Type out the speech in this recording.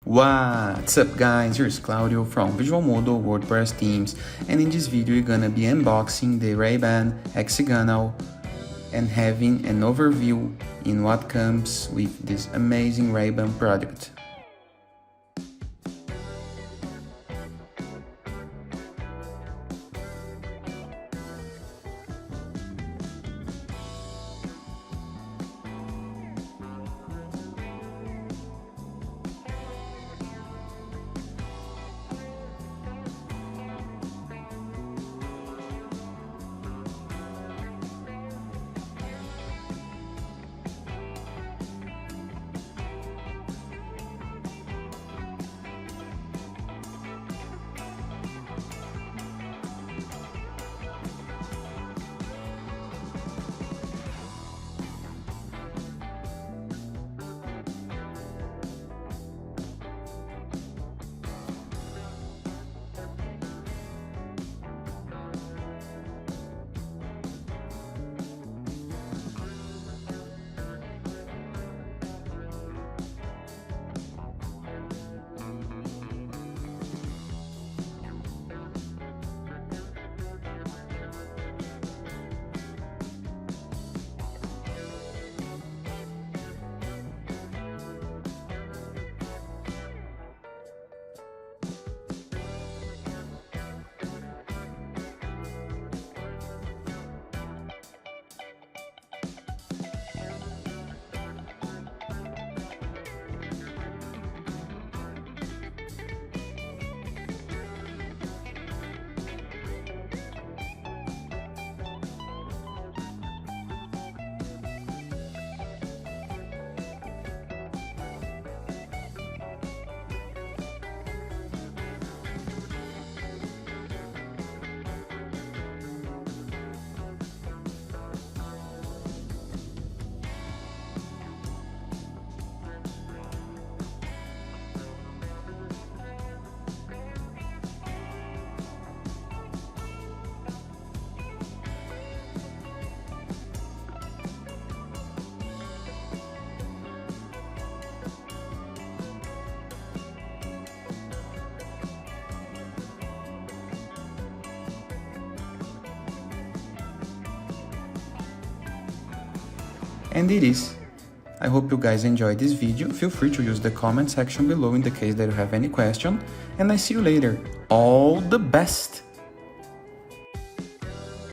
What's up guys, here's Claudio from Visual Modo WordPress Themes, and in this video we're gonna be unboxing the Ray-Ban Hexagonal and having an overview in what comes with this amazing Ray-Ban product. And it is. I hope you guys enjoyed this video. Feel free to use the comment section below in the case that you have any question, and I see you later. All the best!